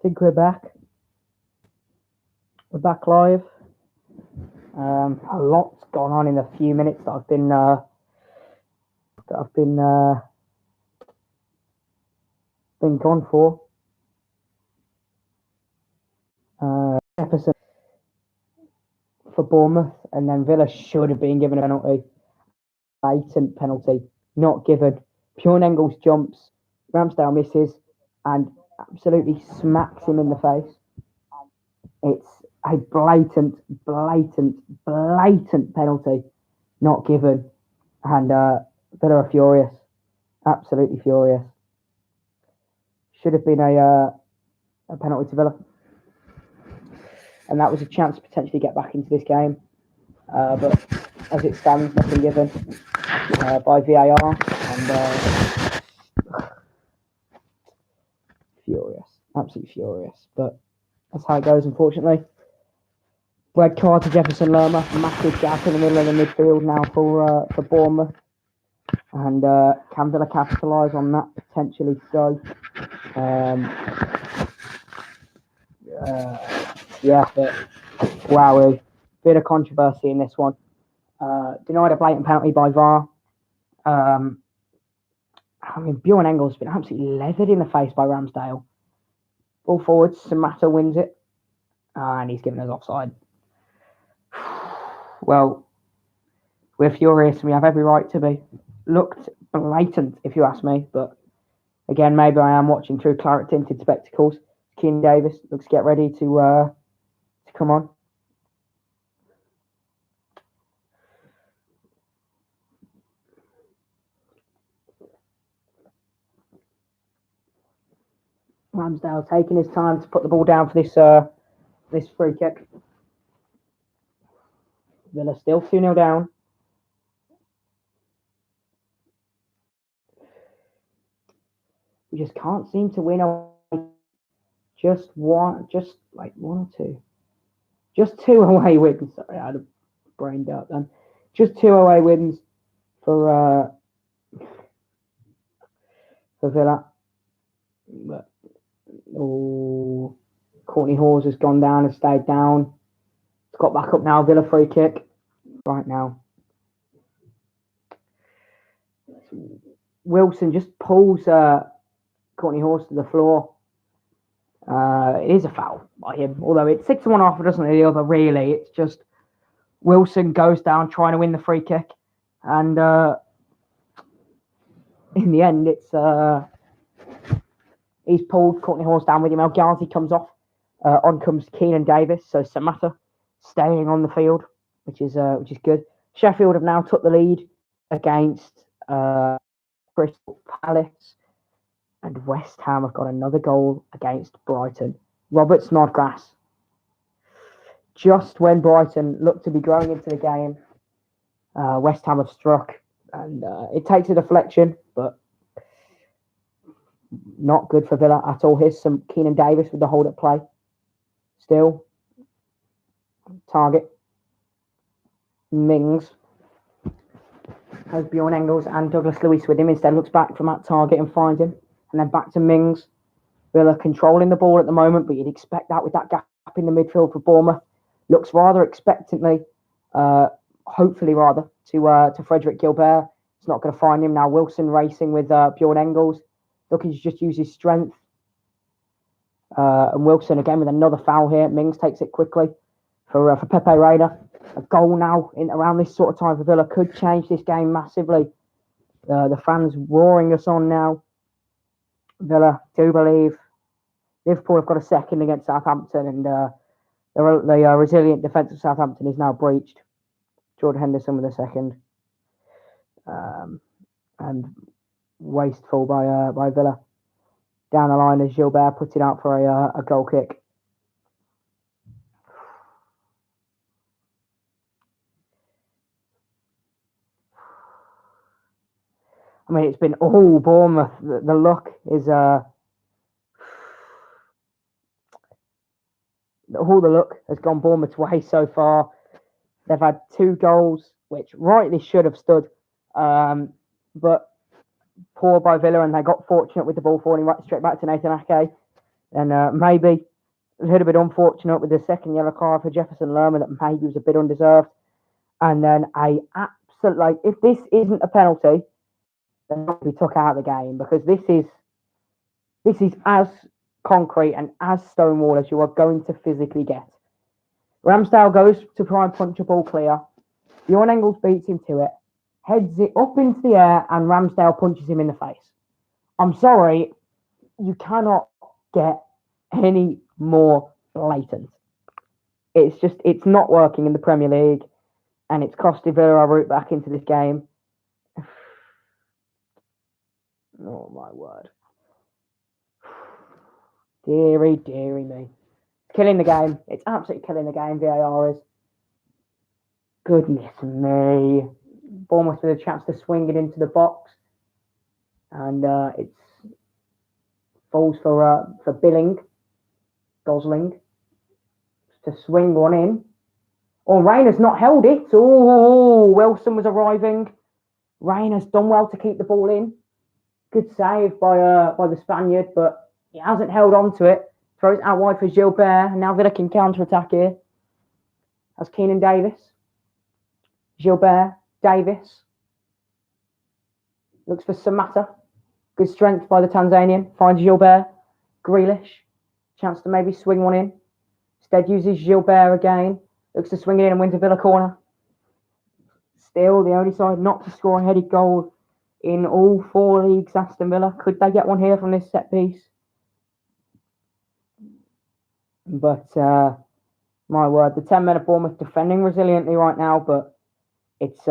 think we're back. We're back live. A lot's gone on in the few minutes that I've been gone for. Jefferson for Bournemouth, and then Villa should have been given a penalty. Blatant penalty, not given. Bjorn Engels jumps, Ramsdale misses, and absolutely smacks him in the face. It's a blatant penalty, not given, and Villa are furious, absolutely furious. Should have been a penalty to Villa, and that was a chance to potentially get back into this game. But as it stands, nothing given by VAR, and furious, absolutely furious. But that's how it goes, unfortunately. Red card to Jefferson Lerma, massive gap in the middle of the midfield now for Bournemouth. And can Villa capitalise on that? Potentially so. But wow, bit of controversy in this one. Denied a blatant penalty by VAR. Bjorn Engels has been absolutely leathered in the face by Ramsdale. Ball forward, Samatta wins it, and he's given us offside. Well, we're furious, and we have every right to be. Looked blatant, if you ask me, but again, maybe I am watching through claret-tinted spectacles. Keane Davis looks to get ready to come on. Ramsdale taking his time to put the ball down for this free kick. Villa still 2-0 down. We just can't seem to win just one or two. Just 2 away wins. Sorry, I had a brain dart then. Just 2 away wins for Villa. But Courtney Hawes has gone down and stayed down. It's got back up now. Villa free kick right now. Wilson just pulls Courtney Hawes to the floor. It is a foul by him, although it's 6 to 1 off, it doesn't the other really. It's just Wilson goes down trying to win the free kick, and in the end, it's he's pulled Courtney Hawes down with him. El Ghazi comes off. On comes Keane Davis, so Samatta staying on the field, which is good. Sheffield have now took the lead against Crystal Palace. And West Ham have got another goal against Brighton. Robert Snodgrass. Just when Brighton looked to be growing into the game, West Ham have struck. And it takes a deflection, but not good for Villa at all. Here's some Keane Davis with the hold-up play. Still. Target. Mings. Has Bjorn Engels and Douglas Luiz with him. Instead looks back from that target and finds him. And then back to Mings. Villa controlling the ball at the moment, but you'd expect that with that gap in the midfield for Bournemouth. Looks rather expectantly, hopefully rather, to Frederick Gilbert. It's not going to find him now. Wilson racing with Bjorn Engels, looking to just use his strength. And Wilson again with another foul here. Mings takes it quickly for Pepe Reina. A goal now in around this sort of time for Villa could change this game massively. The fans roaring us on now. Villa do believe. Liverpool have got a second against Southampton, and the resilient defence of Southampton is now breached. Jordan Henderson with a second, and wasteful by Villa. Down the line as Gilbert puts it out for a goal kick. I mean, it's been all Bournemouth. The luck is all the luck has gone Bournemouth's way so far. They've had 2 goals, which rightly should have stood, but poor by Villa, and they got fortunate with the ball falling right straight back to Nathan Ake. And maybe a little bit unfortunate with the second yellow card for Jefferson Lerma that maybe was a bit undeserved. And then a absolute, like, if this isn't a penalty, then not be took out of the game, because this is as concrete and as stonewall as you are going to physically get. Ramsdale goes to try and punch a ball clear. Bjorn Engels beats him to it, heads it up into the air, and Ramsdale punches him in the face. I'm sorry, you cannot get any more blatant. It's not working in the Premier League, and it's costed Villa our route back into this game. Oh my word. Deary me. It's killing the game. It's absolutely killing the game, VAR is. Goodness me. Bournemouth with a chance to swing it into the box. And it's falls for Gosling to swing one in. Oh, Rayner's not held it. Oh, Wilson was arriving. Rayner's done well to keep the ball in. Good save by the Spaniard, but he hasn't held on to it. Throws it out wide for Gilbert. And now Villa can counter-attack here. That's Keenan Davis. Gilbert, Davis. Looks for Samatta. Good strength by the Tanzanian. Finds Gilbert. Grealish. Chance to maybe swing one in. Instead uses Gilbert again. Looks to swing it in and wins a Villa corner. Still the only side not to score a headed goal in all 4 leagues, Aston Villa. Could they get one here from this set piece? But my word, the 10 men of Bournemouth defending resiliently right now, but it's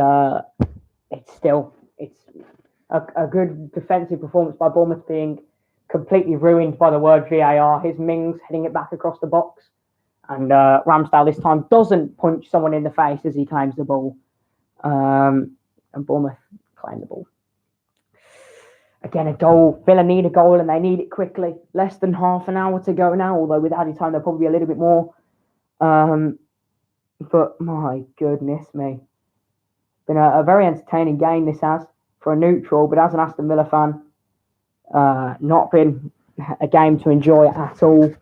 still a good defensive performance by Bournemouth, being completely ruined by the word VAR. Here's Mings heading it back across the box, and Ramsdale this time doesn't punch someone in the face as he claims the ball, and Bournemouth claim the ball. Again, a goal. Villa need a goal, and they need it quickly. Less than half an hour to go now, although with added time, there'll probably be a little bit more. But my goodness me. Been a very entertaining game, this has, for a neutral, but as an Aston Villa fan, not been a game to enjoy at all.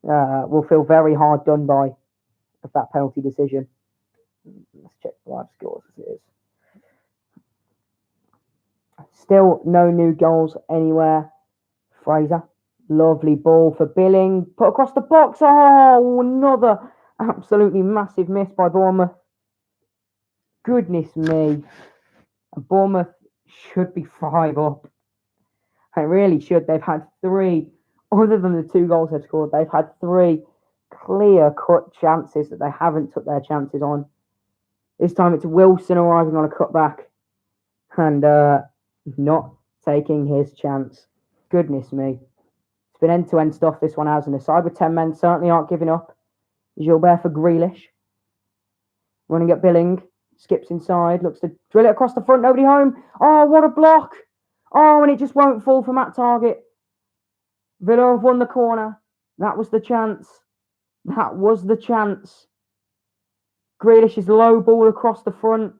We'll feel very hard done by with that penalty decision. Let's check the live scores as it is. Still no new goals anywhere. Fraser, lovely ball for Billing, put across the box. Oh, another absolutely massive miss by Bournemouth. Goodness me. Bournemouth should be 5 up. They really should. They've had 3, other than the 2 goals they've scored, they've had 3 clear-cut chances that they haven't took their chances on. This time it's Wilson arriving on a cutback and not taking his chance. Goodness me. It's been end-to-end stuff, this one has, and the side with 10 men certainly aren't giving up. Gilbert for Grealish. Running at Billing. Skips inside. Looks to drill it across the front. Nobody home. Oh, what a block. Oh, and it just won't fall from that target. Villa have won the corner. That was the chance. That was the chance. Grealish's low ball across the front.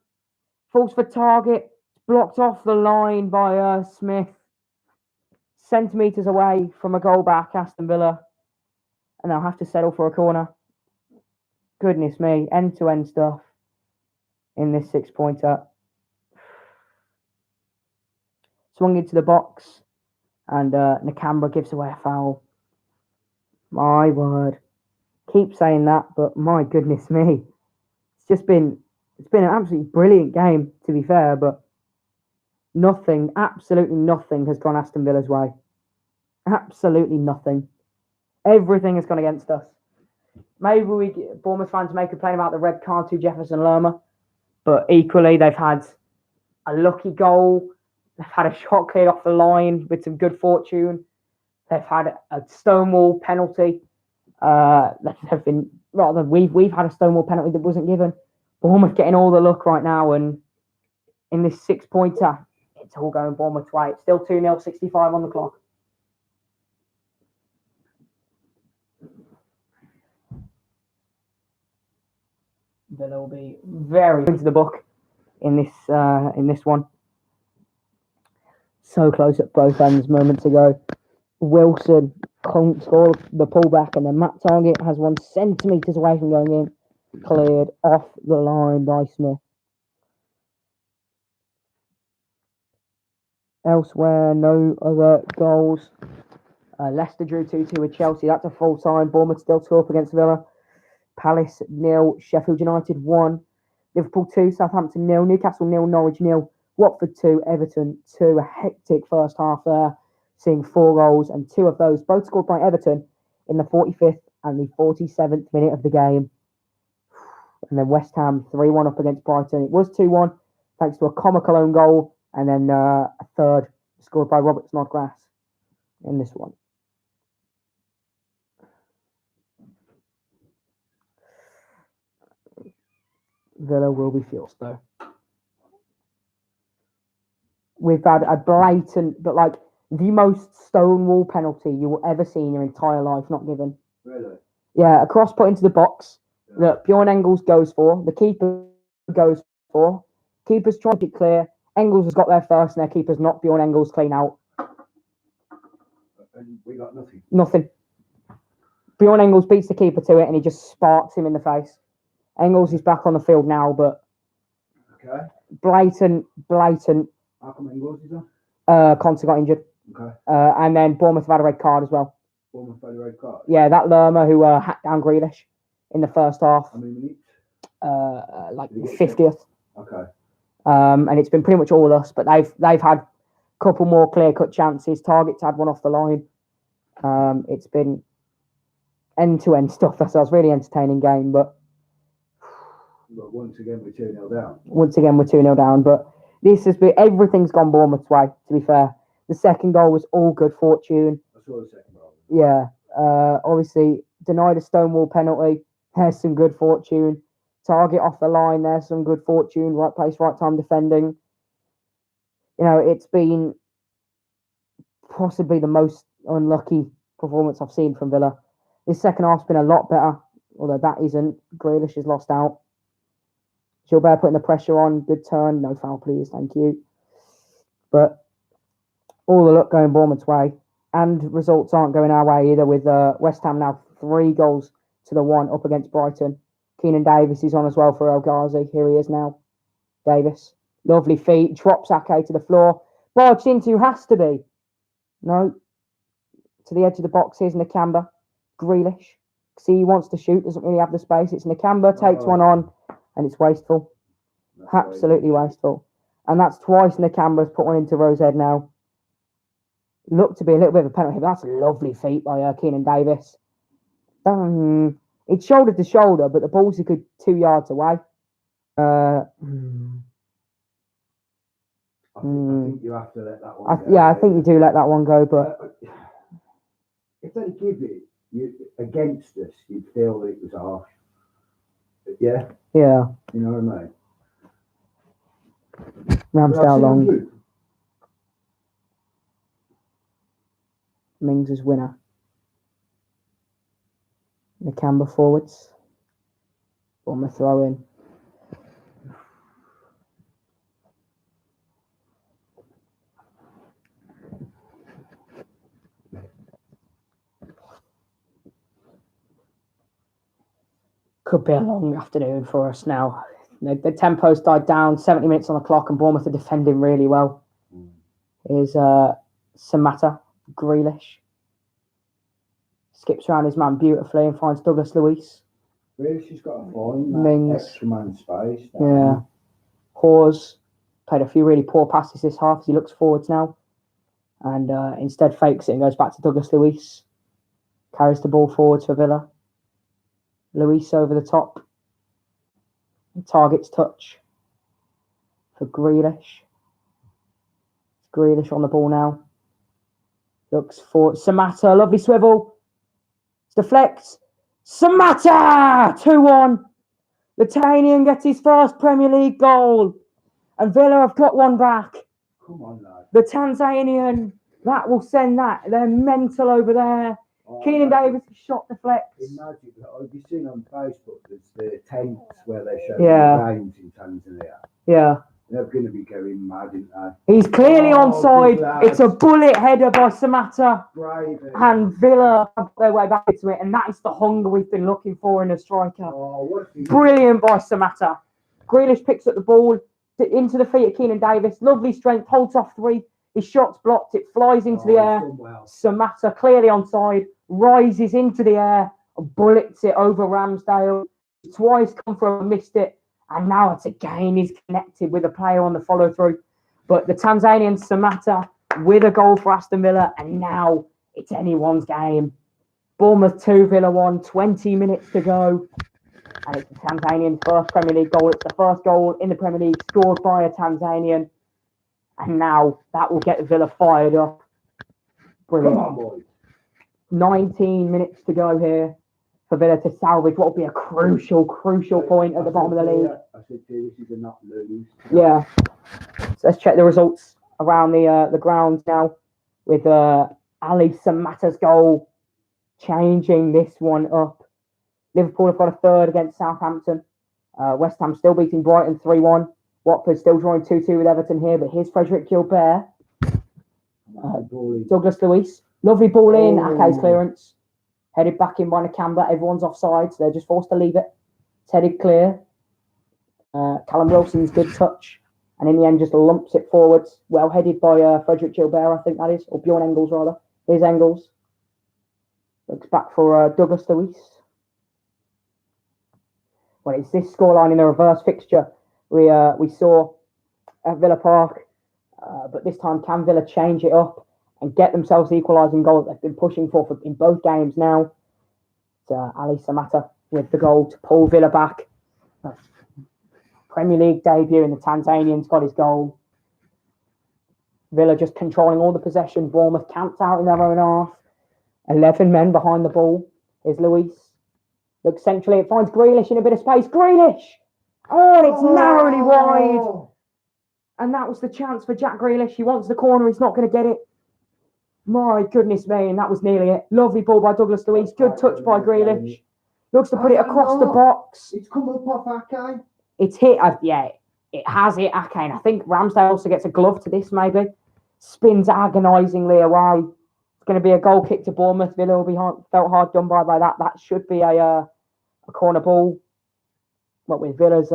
Falls for target. Blocked off the line by Smith. Centimetres away from a goal back, Aston Villa. And they'll have to settle for a corner. Goodness me. End-to-end stuff in this 6-pointer. Swung into the box. And Nakamura gives away a foul. My word. Keep saying that, but my goodness me. It's been an absolutely brilliant game, to be fair, but nothing, absolutely nothing has gone Aston Villa's way. Absolutely nothing. Everything has gone against us. Maybe Bournemouth fans may complain about the red card to Jefferson Lerma, but equally they've had a lucky goal. They've had a shot cleared off the line with some good fortune. They've had a stonewall penalty. We've had a stonewall penalty that wasn't given. Bournemouth getting all the luck right now, and in this 6-pointer, it's all going Bournemouth's way. It's still 2-0, 65 on the clock. Villa will be very into the book in this one. So close at both ends moments ago. Wilson Can't score the pullback, and then Matt Target has 1 centimetres away from going in. Cleared off the line by Smith. Elsewhere, no other goals. Leicester drew 2-2 with Chelsea. That's a full time. Bournemouth still 2 up against Villa. Palace 0. Sheffield United 1. Liverpool 2. Southampton 0. Newcastle 0. Norwich 0. Watford 2. Everton 2. A hectic first half there, seeing 4 goals, and 2 of those both scored by Everton in the 45th and the 47th minute of the game. And then West Ham 3-1 up against Brighton. It was 2-1 thanks to a comical own goal, and then a third scored by Robert Snodgrass in this one. Villa will be fierce though. We've had a blatant, but like the most stonewall penalty you will ever see in your entire life not given. Really? Yeah, a cross put into the box that Bjorn Engels goes for, the keeper goes for. Keeper's tried it clear. Engels has got there first, and their keeper's knocked Bjorn Engels clean out. And we got nothing. Nothing. Bjorn Engels beats the keeper to it, and he just sparks him in the face. Engels is back on the field now, but Okay. blatant. How come Engels is on? Conte got injured. Okay. And then Bournemouth have had a red card as well. Bournemouth had a red card. Yeah, that Lerma who hacked down Grealish in the first half. How many minutes? Like 50th. Okay. And it's been pretty much all us, but they've had a couple more clear-cut chances. Target's had one off the line. It's been end-to-end stuff. That's a really entertaining game, but once again we're 2-0 down. Once again we're 2-0 down, but this has been, everything's gone Bournemouth's way, to be fair. The second goal was all good fortune. I saw the second goal. Yeah. Obviously, denied a Stonewall penalty. There's some good fortune. Target off the line. There's some good fortune. Right place, right time defending. You know, it's been possibly the most unlucky performance I've seen from Villa. This second half's been a lot better, although that isn't. Grealish has lost out. Gilbert putting the pressure on. Good turn. No foul, please. Thank you. But all the luck going Bournemouth's way. And results aren't going our way either, with West Ham now 3 goals to the 1 up against Brighton. Keenan Davis is on as well for El Ghazi. Here he is now. Davis. Lovely feet. Drops Ake to the floor. Barged into, has to be. No. To the edge of the box. Here's Nakamba. Grealish. See, he wants to shoot. Doesn't really have the space. It's Nakamba. Takes one on. And it's wasteful. Absolutely wasteful. And that's twice Nakamba's put one into Rosehead now. Looked to be a little bit of a penalty, but that's a lovely feat by Keenan Davis. It's shoulder to shoulder, but the ball's a good 2 yards away. I think you have to let that one go. Yeah, I think you do let that one go, but if they give it against us, you'd feel that it was harsh. Yeah. Yeah. You know what I mean? Ramsdale long. Mings is winner. Nakamba forwards. Bournemouth throw in. Could be a long afternoon for us now. The tempo's died down. 70 minutes on the clock, and Bournemouth are defending really well. Here's Samatta. Grealish skips around his man beautifully and finds Douglas Luiz. Grealish has got to find that extra man space. Yeah. Hawes played a few really poor passes this half as he looks forwards now, and instead fakes it and goes back to Douglas Luiz. Carries the ball forwards for Villa. Luiz over the top. Target's touch for Grealish. Grealish on the ball now. Looks for Samatta. Lovely swivel. Deflects. Samatta! 2-1. The Tanzanian gets his first Premier League goal. And Villa have got one back. Come on, lad. The Tanzanian. That will send that. They're mental over there. Keenan Davis' shot deflects. Imagine, have you seen on Facebook, there's the tents where they show the games in Tanzania? Yeah. They're going to be going mad, aren't they? He's clearly Oh, onside. good lad. It's a bullet header by Samatta. Brave. And Villa have their way back into it. And that is the hunger we've been looking for in a striker. Oh, what's he? Brilliant by Samatta. Grealish picks up the ball into the feet of Keenan Davis. Lovely strength. Holds off 3. His shot's blocked. It flies into the air. Well. Samatta clearly onside. Rises into the air. And bullets it over Ramsdale. Twice come from missed it. And now it's again he's connected with a player on the follow through. But the Tanzanian Samatta with a goal for Aston Villa. And now it's anyone's game. Bournemouth 2, Villa 1, 20 minutes to go. And it's the Tanzanian's first Premier League goal. It's the first goal in the Premier League scored by a Tanzanian. And now that will get Villa fired up. Brilliant. Come on, boys. 19 minutes to go here for Villa to salvage what will be a crucial point at the bottom of the league. I said to you, this is a not lose. Yeah. So let's check the results around the grounds now with Ali Samatta's goal changing this one up. Liverpool have got a third against Southampton. West Ham still beating Brighton 3-1. Watford still drawing 2-2 with Everton here, but here's Frederick Gilbert. Douglas Luiz. Lovely ball in. Ake's clearance. Headed back in by Nakamba. Everyone's offside, so they're just forced to leave it. It's headed clear. Callum Wilson's good touch. And in the end, just lumps it forwards. Well headed by Frederick Gilbert, I think that is. Or Bjorn Engels, rather. Here's Engels. Looks back for Douglas Luiz. Well, it's this scoreline in the reverse fixture we saw at Villa Park. But this time, can Villa change it up and get themselves the equalising goal that they've been pushing for in both games now? It's Ali Samatta with the goal to pull Villa back. Premier League debut, and the Tanzanian's got his goal. Villa just controlling all the possession. Bournemouth camped out in their own half. 11 men behind the ball. Here's Luiz. Looks centrally. It finds Grealish in a bit of space. Grealish! Oh, and it's narrowly wide. And that was the chance for Jack Grealish. He wants the corner. He's not going to get it. My goodness me, and that was nearly it. Lovely ball by Douglas Luiz. Good touch by Grealish. Looks to put it across the box. It's come up off Ake. It's hit. It has hit Ake. And I think Ramsdale also gets a glove to this, maybe. Spins agonisingly away. It's going to be a goal kick to Bournemouth. Villa will be felt hard done by that. That should be a corner ball. But with Villa's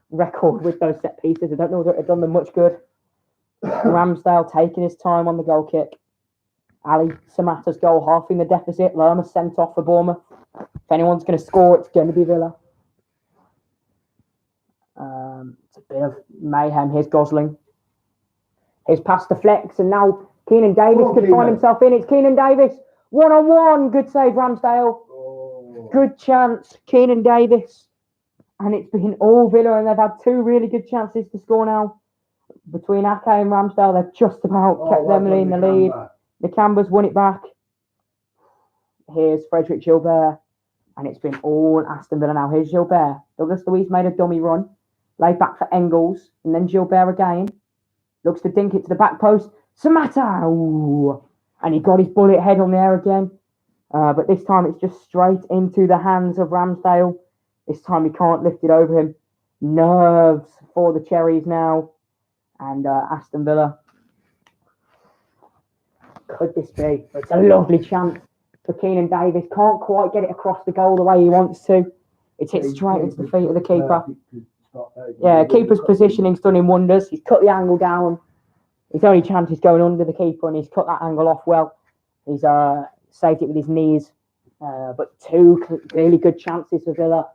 record with those set pieces, I don't know whether it had done them much good. Ramsdale taking his time on the goal kick. Ali Samatta's goal, halving the deficit. Lerma sent off for Bournemouth. If anyone's going to score, it's going to be Villa. It's a bit of mayhem. Here's Gosling. Here's past the flex, and now Keenan Davis could find himself in. It's Keenan Davis. 1-on-1. Good save, Ramsdale. Oh. Good chance, Keenan Davis. And it's been all Villa, and they've had 2 really good chances to score now. Between Ake and Ramsdale, they've just about kept them in the lead. The Cambers won it back. Here's Frederick Gilbert. And it's been all Aston Villa now. Here's Gilbert. Douglas Luiz made a dummy run. Laid back for Engels. And then Gilbert again. Looks to dink it to the back post. Samatta! Ooh. And he got his bullet head on the air again. But this time it's just straight into the hands of Ramsdale. This time he can't lift it over him. Nerves for the Cherries now. And Aston Villa. Could this be? It's a lovely chance for Keenan Davis. Can't quite get it across the goal the way he wants to. It's hit straight into the feet of the keeper. Yeah, keeper's positioning's done him wonders. He's cut the angle down. His only chance is going under the keeper, and he's cut that angle off well. He's saved it with his knees. But 2 really good chances for Villa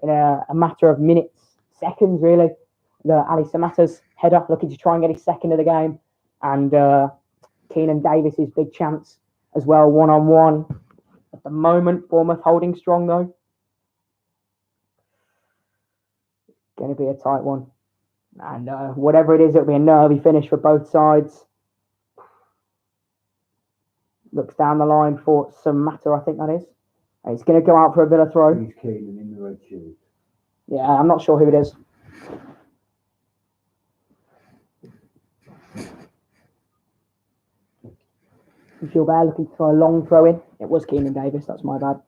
in a matter of minutes, seconds really. Ali Samatta's header looking to try and get his second of the game. And Keenan Davis's big chance as well, 1-on-1. At the moment, Bournemouth holding strong though. Going to be a tight one. And whatever it is, it'll be a nervy finish for both sides. Looks down the line for Samatta, I think that is. And he's going to go out for a Villa throw. He's Keenan in the red shoes. Yeah, I'm not sure who it is. Gilbert looking for a long throw in. It was Keenan Davis, that's my bad.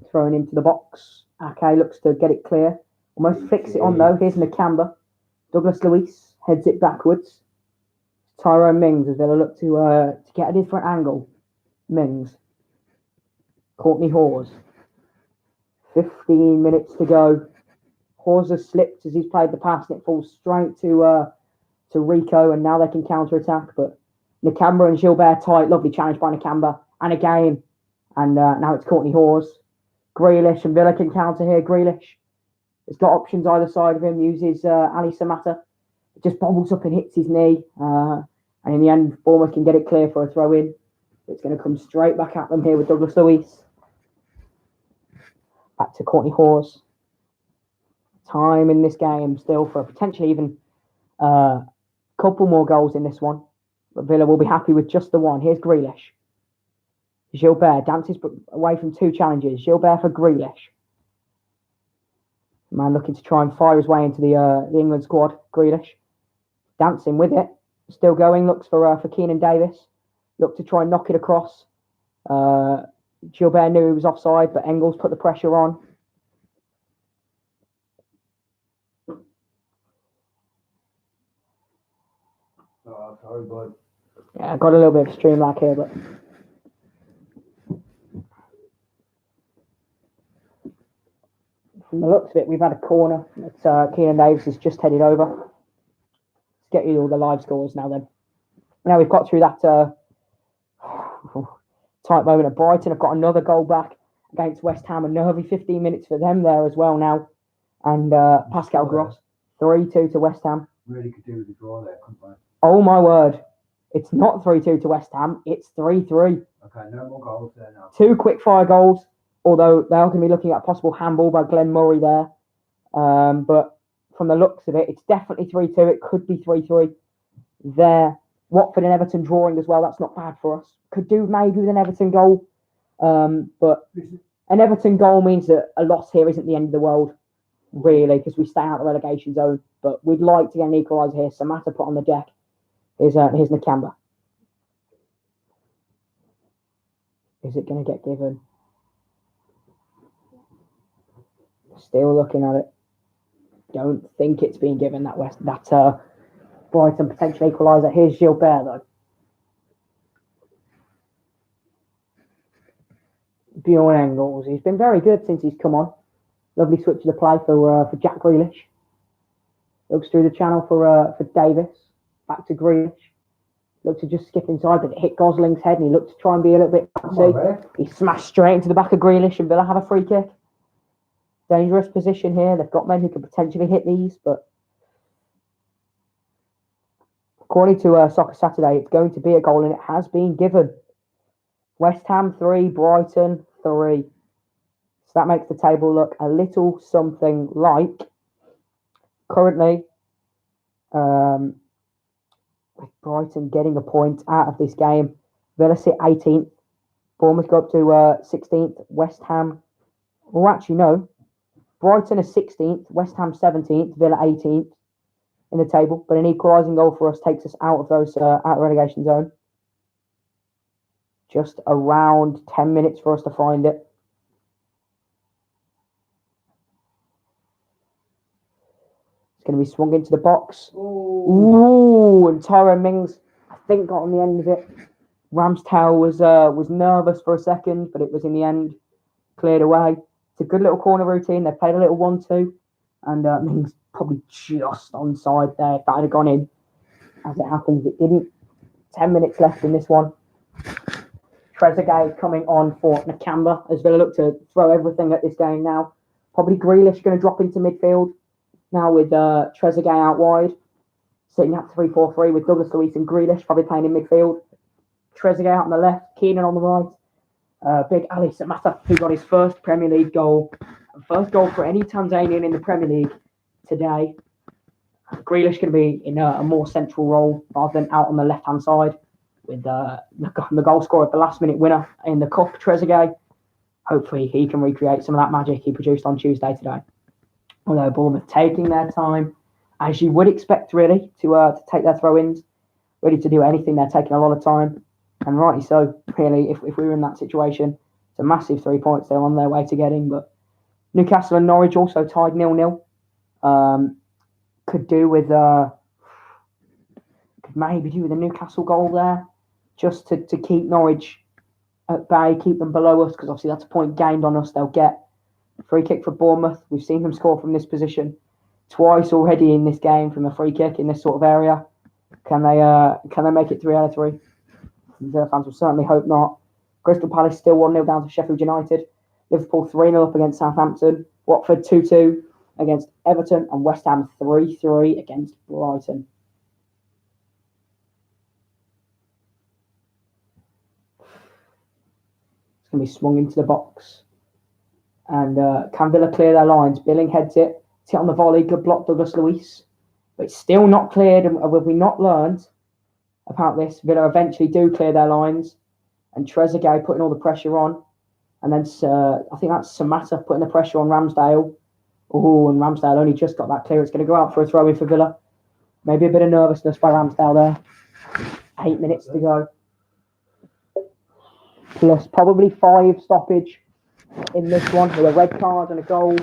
Thrown into the box. Ake looks to get it clear. Almost flicks it on though. Here's Nakamba. Douglas Luiz heads it backwards. Tyrone Mings as Villa look to get a different angle. Mings. Courtney Hawes. 15 minutes to go. Hawes has slipped as he's played the pass and it falls straight to Rico, and now they can counter attack. But Nakamba and Gilbert tight. Lovely challenge by Nakamba. And again. And now it's Courtney Hawes. Grealish and Villa can counter here. Grealish has got options either side of him. Uses Ali Samata. It just bobbles up and hits his knee. And in the end, Bournemouth can get it clear for a throw in. It's going to come straight back at them here with Douglas Luiz. Back to Courtney Hawes. Time in this game still for potentially even a couple more goals in this one. But Villa will be happy with just the one. Here's Grealish. Gilbert dances away from two challenges. Gilbert for Grealish. Man looking to try and fire his way into the England squad. Grealish. Dancing with it. Still going. Looks for Keenan Davis. Looked to try and knock it across. Gilbert knew he was offside, but Engels put the pressure on. Oh, sorry, bud. Yeah, got a little bit of stream lag here, but from the looks of it, we've had a corner. It's Keenan Davis has just headed over. Let's get you all the live scores now then. Now we've got through that tight moment at Brighton. I've got another goal back against West Ham. A nervy 15 minutes for them there as well now. And Pascal Gross, 3-2 to West Ham. Really could do with a draw there, couldn't they? Oh my word. It's not 3-2 to West Ham. It's 3-3. Okay, no more goals there now. 2 quick fire goals. Although they are going to be looking at a possible handball by Glenn Murray there. But from the looks of it, it's definitely 3-2. It could be 3-3 there. Watford and Everton drawing as well. That's not bad for us. Could do maybe with an Everton goal. But an Everton goal means that a loss here isn't the end of the world, really, because we stay out of the relegation zone. But we'd like to get an equaliser here. Samata put on the deck. Here's Nakamba. Is it going to get given? Still looking at it. Don't think it's been given that Brighton potential equaliser. Here's Gilbert though. Bjorn Engels. He's been very good since he's come on. Lovely switch of the play for Jack Grealish. Looks through the channel for Davis. Back to Grealish. Looked to just skip inside, but it hit Gosling's head, and he looked to try and be a little bit fancy. He smashed straight into the back of Grealish, and Villa have a free kick. Dangerous position here. They've got men who can potentially hit these, but according to Soccer Saturday, it's going to be a goal, and it has been given. West Ham 3, Brighton 3. So that makes the table look a little something like currently with Brighton getting a point out of this game. Villa sit 18th. Bournemouth go up to 16th. West Ham, well, actually, no. Brighton is 16th. West Ham 17th. Villa 18th in the table. But an equalising goal for us takes us out of those out of relegation zone. Just around 10 minutes for us to find it. It's going to be swung into the box. Ooh, and Tyrone Mings, I think, got on the end of it. Ramsdale was nervous for a second, but it was in the end cleared away. It's a good little corner routine. They played a little 1-2, and Mings probably just onside there. If that had gone in, as it happens, it didn't. 10 minutes left in this one. Trezeguet coming on for Nakamba as Villa look to throw everything at this game now. Probably Grealish going to drop into midfield now with Trezeguet out wide. Sitting at 3-4-3 with Douglas Luiz and Grealish probably playing in midfield. Trezeguet out on the left, Keenan on the right. Big Ali Samata, who got his first Premier League goal. First goal for any Tanzanian in the Premier League today. Grealish going to be in a more central role rather than out on the left-hand side with the goal scorer of the last-minute winner in the cup, Trezeguet. Hopefully he can recreate some of that magic he produced on Tuesday today. Although Bournemouth taking their time, as you would expect really, to take their throw-ins, ready to do anything. They're taking a lot of time, and rightly so. Really, if we were in that situation, it's a massive 3 points they're on their way to getting. But Newcastle and Norwich also tied 0-0. Could maybe do with a Newcastle goal there, just to keep Norwich at bay, keep them below us, because obviously that's a point gained on us. They'll get a free kick for Bournemouth. We've seen them score from this position twice already in this game from a free kick in this sort of area. Can they make it 3 out of 3? The fans will certainly hope not. Crystal Palace still 1-0 down to Sheffield United. Liverpool 3-0 up against Southampton. Watford 2-2 against Everton, and West Ham 3-3 against Brighton. It's going to be swung into the box. And can Villa clear their lines? Billing heads it. It's hit on the volley. Good block, Douglas Luiz. But it's still not cleared. And have we not learned about this? Villa eventually do clear their lines. And Trezeguet putting all the pressure on. And then I think that's Samatta putting the pressure on Ramsdale. Oh, and Ramsdale only just got that clear. It's going to go out for a throw-in for Villa. Maybe a bit of nervousness by Ramsdale there. 8 minutes to go. Plus probably 5 stoppage in this one with a red card and a goal.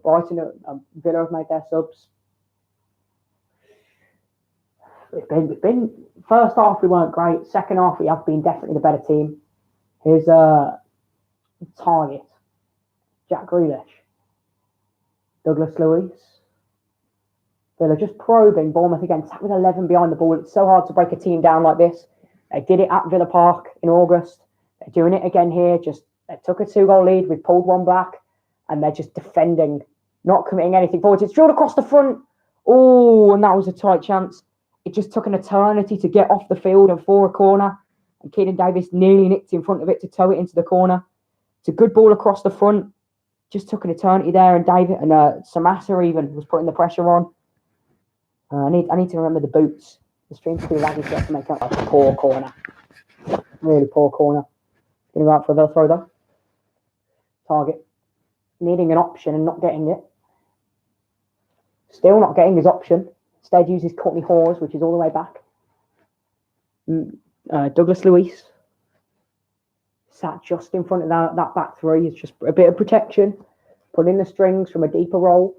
Brighton and Villa have made their subs. It's been first half we weren't great. Second half we have been definitely the better team. Here's target. Jack Grealish. Douglas Luiz. Villa just probing Bournemouth again. Sat with 11 behind the ball. It's so hard to break a team down like this. They did it at Villa Park in August. They're doing it again here. They took a 2-goal lead. We've pulled one back. And they're just defending, not committing anything forward. It's drilled across the front. Oh, and that was a tight chance. It just took an eternity to get off the field and for a corner. And Keenan Davis nearly nicked in front of it to toe it into the corner. It's a good ball across the front. Just took an eternity there. And David and Samatta even was putting the pressure on. I need to remember the boots. The stream's too laggy so I have to make out like a poor corner. Really poor corner. Going to go out for a Villa throw though. Target. Needing an option and not getting it. Still not getting his option. Instead uses Courtney Hawes, which is all the way back. Douglas Luiz. Sat just in front of that back three. It's just a bit of protection. Pulling the strings from a deeper role.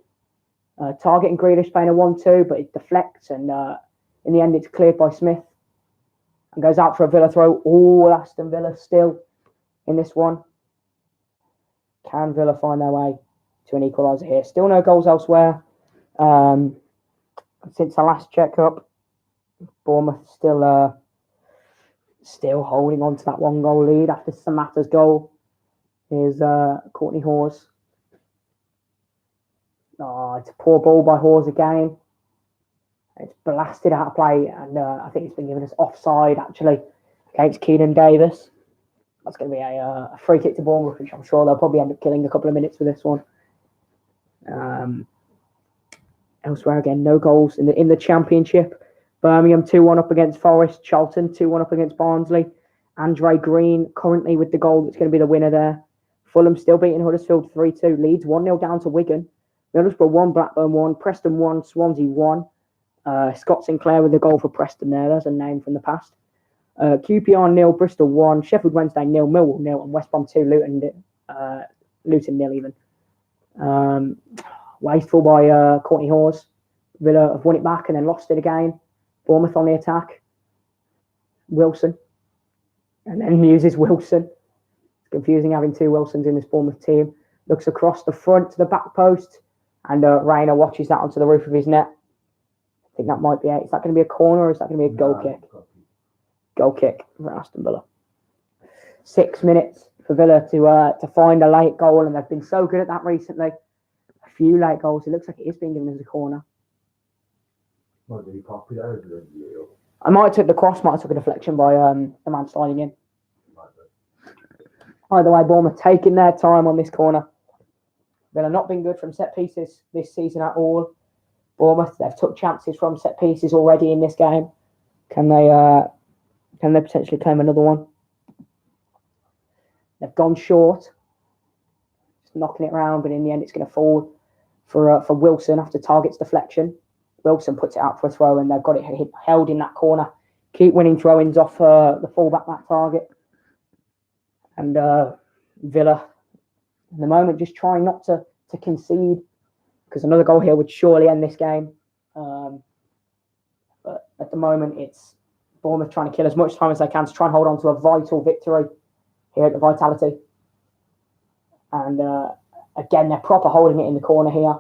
Target and Grealish playing a 1-2, but it deflects and in the end it's cleared by Smith. And goes out for a Villa throw. Oh, Aston Villa still in this one. Can Villa find their way to an equaliser here? Still no goals elsewhere. Since the last check-up, Bournemouth still holding on to that 1-goal lead after Samatta's goal. Here's Courtney Hawes. Oh, it's a poor ball by Hawes again. It's blasted out of play, and I think it's been given us offside, actually, against Keenan Davis. That's going to be a free kick to Bournemouth, which I'm sure they'll probably end up killing a couple of minutes for this one. Elsewhere again, no goals in the Championship. Birmingham 2-1 up against Forest. Charlton 2-1 up against Barnsley. Andre Green currently with the goal that's going to be the winner there. Fulham still beating Huddersfield 3-2. Leeds 1-0 down to Wigan. Middlesbrough 1, Blackburn 1, Preston 1, Swansea 1. Scott Sinclair with the goal for Preston there. There's a name from the past. QPR 0, Bristol 1, Sheffield Wednesday 0, Millwall 0, and West Brom 2, Luton 0 even. Wasteful by Courtney Hawes. Villa have won it back and then lost it again. Bournemouth on the attack. Wilson. And then uses Wilson. It's confusing having 2 Wilsons in this Bournemouth team. Looks across the front to the back post. And Reina watches that onto the roof of his net. I think that might be it. Is that going to be a corner or is that going to be a goal kick? Goal kick for Aston Villa. 6 minutes for Villa to find a late goal, and they've been so good at that recently. A few late goals. It looks like it is being given as a corner. Might be popped over. I might have took the cross, might have took a deflection by the man sliding in. Either way, Bournemouth taking their time on this corner. Villa not been good from set pieces this season at all. Bournemouth, they've took chances from set pieces already in this game. Can they potentially claim another one? They've gone short, just knocking it around, but in the end it's going to fall for Wilson after Target's deflection. Wilson puts it out for a throw, and they've got it held in that corner. Keep winning throw-ins off the fullback, that Target. And Villa, in the moment, just trying not to concede. because another goal here would surely end this game. But at the moment, it's Bournemouth trying to kill as much time as they can to try and hold on to a vital victory here at the Vitality. And again, they're proper holding it in the corner here.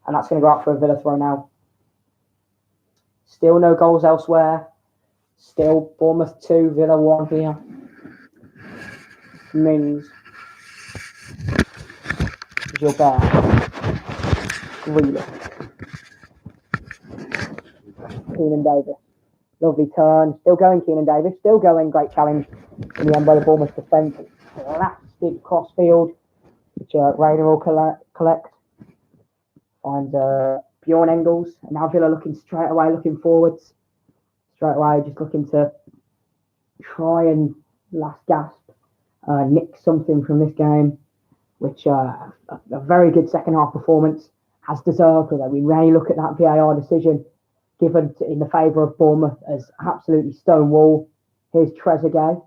And that's going to go out for a Villa throw now. Still no goals elsewhere. Still Bournemouth 2, Villa 1 here. Mings. Gilbert. Grealish. Keenan Davis. Lovely turn. Still going, Keenan Davis. Still going. Great challenge in the end by the Bournemouth defence. Blasted cross field, which Rainer will collect. Finds Bjorn Engels. And now Villa looking forwards. Straight away, just looking to try and last gasp nick something from this game, which a very good second half performance has deserved. Although we rarely look at that VAR decision given in the favour of Bournemouth as absolutely stonewall. Here's Trezeguet.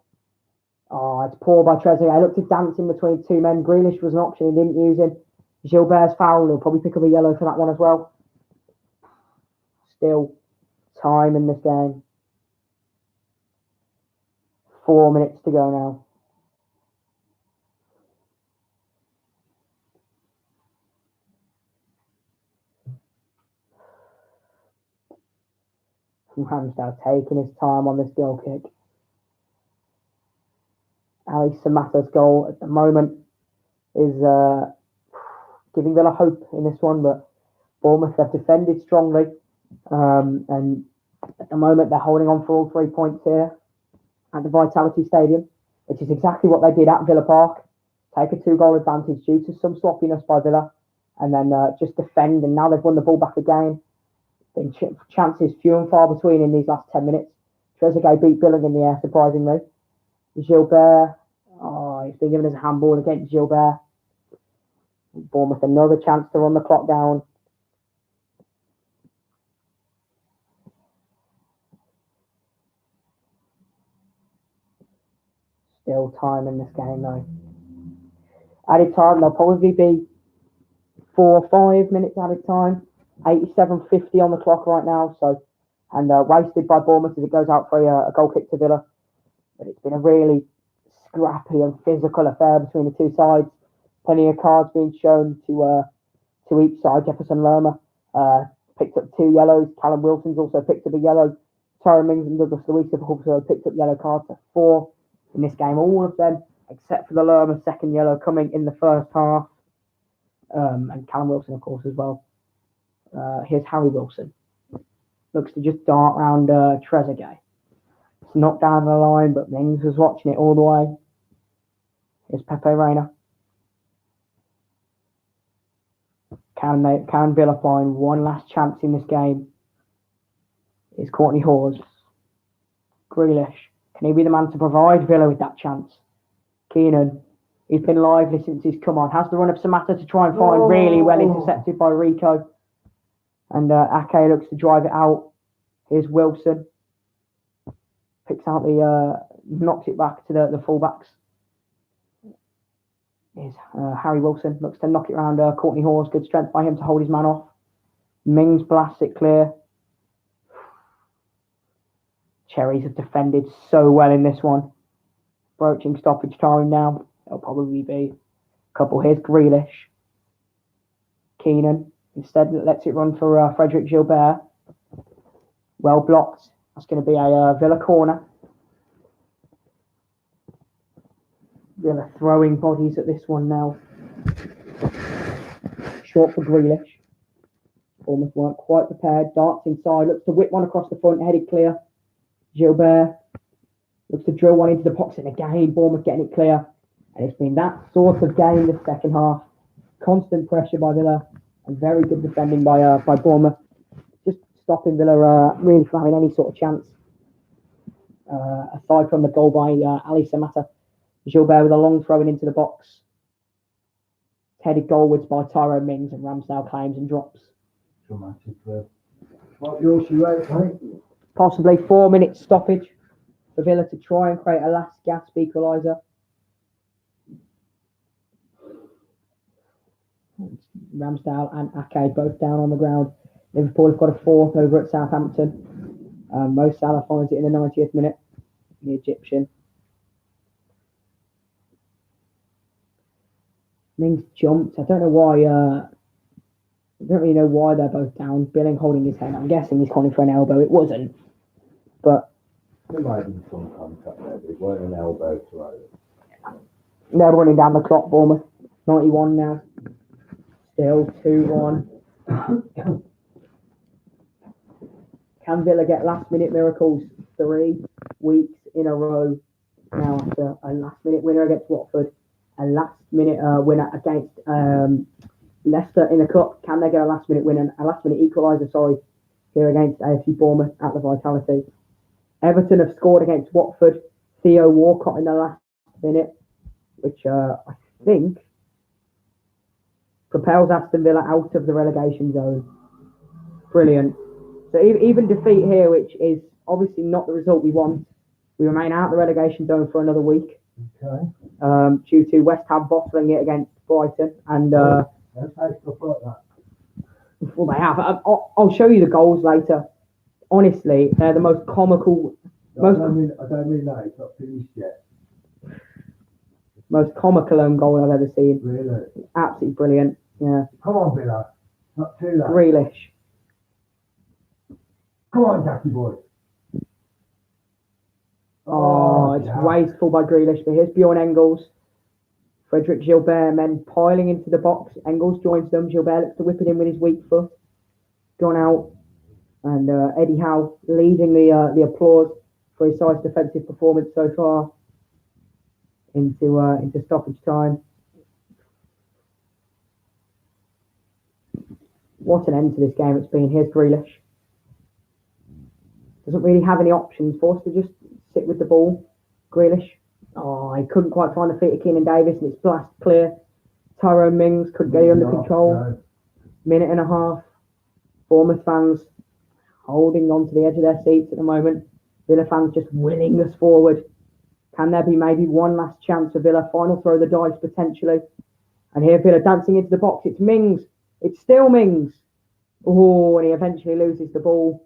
Oh, it's poor by Trezeguet. Looked to dance in between two men. Grealish was an option, he didn't use him. Gilbert's foul, he'll probably pick up a yellow for that one as well. Still time in this game. 4 minutes to go now. Ramsdale taking his time on this goal kick. Ali Samata's goal at the moment is giving Villa hope in this one, but Bournemouth have defended strongly, and at the moment they're holding on for all 3 points here at the Vitality Stadium, which is exactly what they did at Villa Park. Take a 2-goal advantage due to some sloppiness by Villa, and then just defend, and now they've won the ball back again. Been chances few and far between in these last 10 minutes. Trezeguet beat Billing in the air, surprisingly. Gilbert, he's been given as a handball against Gilbert. Bournemouth another chance to run the clock down. Still time in this game though. Added time, there'll probably be 4 or 5 minutes added time. 87.50 on the clock right now, and wasted by Bournemouth as it goes out for a goal kick to Villa. But it's been a really scrappy and physical affair between the two sides. Plenty of cards being shown to each side. Jefferson Lerma picked up 2 yellows. Callum Wilson's also picked up a yellow. Tyrone Mings and Douglas Luiz have also picked up yellow cards. So 4 in this game. All of them, except for the Lerma second yellow, coming in the first half. And Callum Wilson, of course, as well. Here's Harry Wilson. Looks to just dart round Trezeguet. It's knocked down the line, but Mings was watching it all the way. Here's Pepe Reina. Can Villa find one last chance in this game? Here's Courtney Hawes. Grealish. Can he be the man to provide Villa with that chance? Keenan. He's been lively since he's come on. Has the run of Samata to try and find really well intercepted by Rico. And Ake looks to drive it out. Here's Wilson. Picks out knocks it back to the fullbacks. Here's Harry Wilson. Looks to knock it around Courtney Hawes. Good strength by him to hold his man off. Mings blasts it clear. Cherries have defended so well in this one. Broaching stoppage time now. It'll probably be a couple. Here's Grealish. Keenan. Instead, lets it run for Frederick Gilbert. Well blocked. That's going to be a Villa corner. Villa throwing bodies at this one now. Short for Grealish. Bournemouth weren't quite prepared. Darts inside. Looks to whip one across the front. Headed clear. Gilbert. Looks to drill one into the box. And again, Bournemouth getting it clear. And it's been that sort of game this second half. Constant pressure by Villa. And very good defending by Bournemouth. Just stopping Villa really from having any sort of chance. Aside from the goal by Ali Samata. Gilbert with a long throw into the box. Headed goalwards by Tyrone Mings, and Ramsdale claims and drops. Dramatic. What yours you wrote, mate? Possibly 4 minutes stoppage for Villa to try and create a last gasp equaliser. Ramsdale and Ake both down on the ground. Liverpool have got a fourth over at Southampton. Mo Salah finds it in the 90th minute. The Egyptian. Mings jumped. I don't know why. I don't really know why they're both down. Billing holding his head. I'm guessing he's calling for an elbow. It wasn't. But There might have been some contact there, but it wasn't an elbow to either. they're running down the clock, Bournemouth. 91 now. Still 2-1. Can Villa get last-minute miracles 3 weeks in a row now after a last-minute winner against Watford, a last-minute winner against Leicester in the Cup? Can they get a last-minute winner, a last-minute equaliser, here against AFC Bournemouth at the Vitality? Everton have scored against Watford. Theo Walcott in the last minute, which I think propels Aston Villa out of the relegation zone. Brilliant. So even defeat here, which is obviously not the result we want, we remain out of the relegation zone for another week. Okay. Due to West Ham bottling it against Brighton. And Don't say stuff like that. well, they have. I'll show you the goals later. Honestly, they're the most comical. I don't mean that. It's not finished yet. Most comical own goal I've ever seen. Really? Absolutely brilliant. Yeah. Come on, Villa. Not too late. Grealish. Come on, Jackie boy. Oh, it's yeah. wasteful by Grealish. But here's Bjorn Engels. Frederick Gilbert, men piling into the box. Engels joins them. Gilbert looks to whip it in with his weak foot. Gone out. And Eddie Howe leading the applause for his side's defensive performance so far into stoppage time. What an end to this game it's been. Here's Grealish. Doesn't really have any options. Forced to just sit with the ball. Grealish. Oh, he couldn't quite find the feet of Keenan Davis, and it's blast clear. Tyrone Mings couldn't get it under control. No. Minute and a half. Bournemouth fans holding on to the edge of their seats at the moment. Villa fans just willing us forward. Can there be maybe one last chance for Villa? Final throw of the dice potentially. And here Villa dancing into the box. It's Mings. It's still Mings. Oh, and he eventually loses the ball.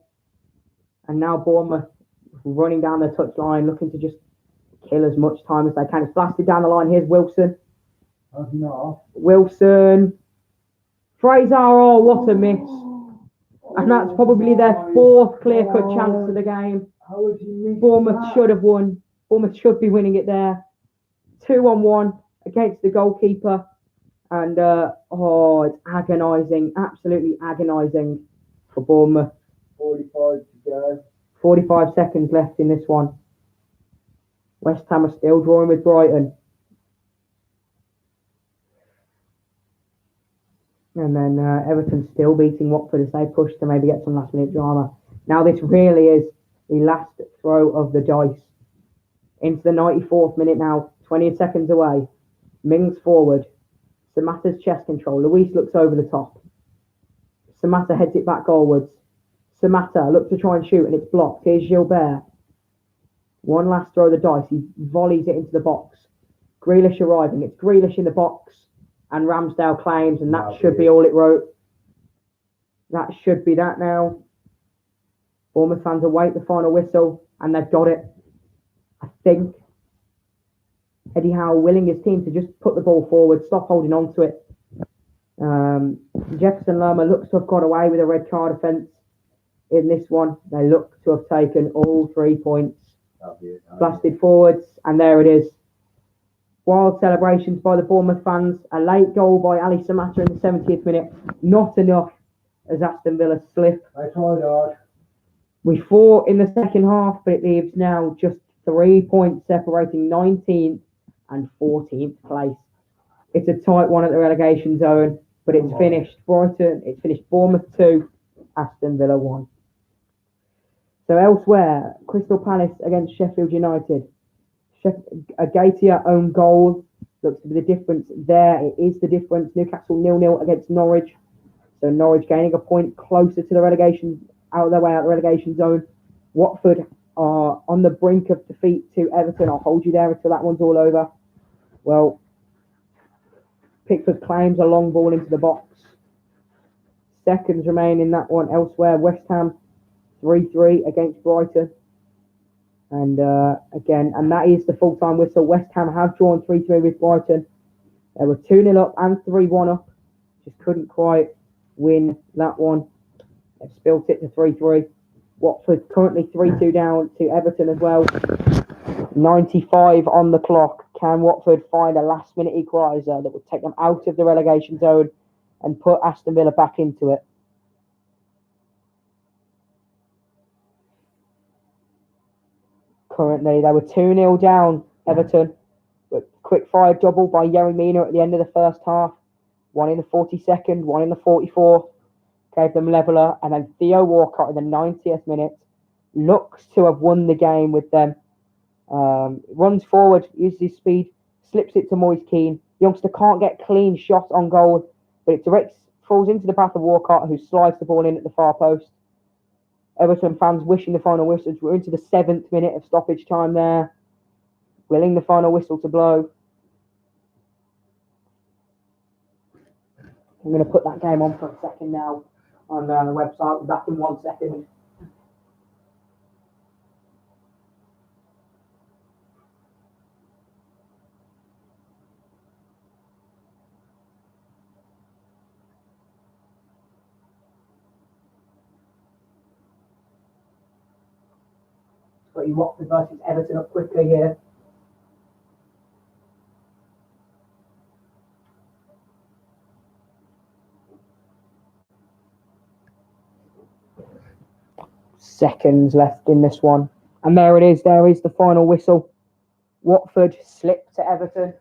And now Bournemouth running down the touchline, looking to just kill as much time as they can. It's blasted down the line. Here's Wilson. Wilson. Fraser. Oh, what a miss. And that's probably their fourth clear-cut chance of the game. Bournemouth should have won. Bournemouth should be winning it there. 2-on-1 against the goalkeeper. And, it's agonising. Absolutely agonising for Bournemouth. 45 to go. 45 seconds left in this one. West Ham are still drawing with Brighton. And then Everton still beating Watford as they push to maybe get some last-minute drama. Now this really is the last throw of the dice. Into the 94th minute now, 20 seconds away. Mings forward. Samatta's chest control. Luis looks over the top. Samatta heads it back goalwards. Samatta looks to try and shoot and it's blocked. Here's Gilbert. One last throw of the dice. He volleys it into the box. Grealish arriving. It's Grealish in the box. And Ramsdale claims, and that should be all it wrote. That should be that now. Bournemouth fans await the final whistle, and they've got it. I think Eddie Howe willing his team to just put the ball forward, stop holding on to it. Jefferson Lerma looks to have got away with a red card offence in this one. They look to have taken all 3 points. Blasted forwards, and there it is. Wild celebrations by the Bournemouth fans. A late goal by Ali Samatta in the 70th minute. Not enough as Aston Villa slip. They tried hard. We fought in the second half, but it leaves now just 3 points separating 19th and 14th place. It's a tight one at the relegation zone, but it's finished. It's finished Bournemouth 2, Aston Villa 1. So elsewhere, Crystal Palace against Sheffield United. A Gatia own goal looks to be the difference there. It is the difference. Newcastle 0-0 against Norwich. So Norwich gaining a point closer to the relegation, out of their way out of the relegation zone. Watford are on the brink of defeat to Everton. I'll hold you there until that one's all over. Well, Pickford claims a long ball into the box. seconds remain in that one. Elsewhere, West Ham 3-3 against Brighton. And again, and that is the full-time whistle. West Ham have drawn 3-3 with Brighton. They were 2-0 up and 3-1 up. Just couldn't quite win that one. They've spilt it to 3-3. Watford currently 3-2 down to Everton as well. 95 on the clock. Can Watford find a last-minute equaliser that would take them out of the relegation zone and put Aston Villa back into it? Currently, they were 2-0 down, Everton. But quick fire double by Yerry Mina at the end of the first half. One in the 42nd, one in the 44th. Gave them leveller. And then Theo Walcott in the 90th minute looks to have won the game with them. Runs forward, uses his speed, slips it to Moise Keane. Youngster can't get clean shot on goal, but it falls into the path of Walcott, who slides the ball in at the far post. Everton fans wishing the final whistle. We're into the 7th minute of stoppage time there. Willing the final whistle to blow. I'm going to put that game on for a second now on the website. We'll be back in 1 second. Got you Watford versus Everton up quickly here. Seconds left in this one. And there it is. There is the final whistle. Watford slip to Everton.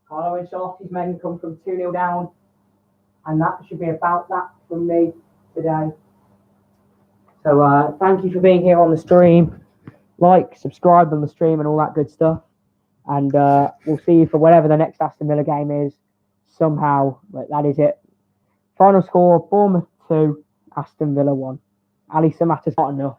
Carlo Ancelotti's men come from 2-0 down. And that should be about that from me today. So thank you for being here on the stream. Like, subscribe on the stream and all that good stuff. And we'll see you for whatever the next Aston Villa game is. Somehow, but that is it. Final score, Bournemouth 2, Aston Villa 1. Ali Samatta's not enough.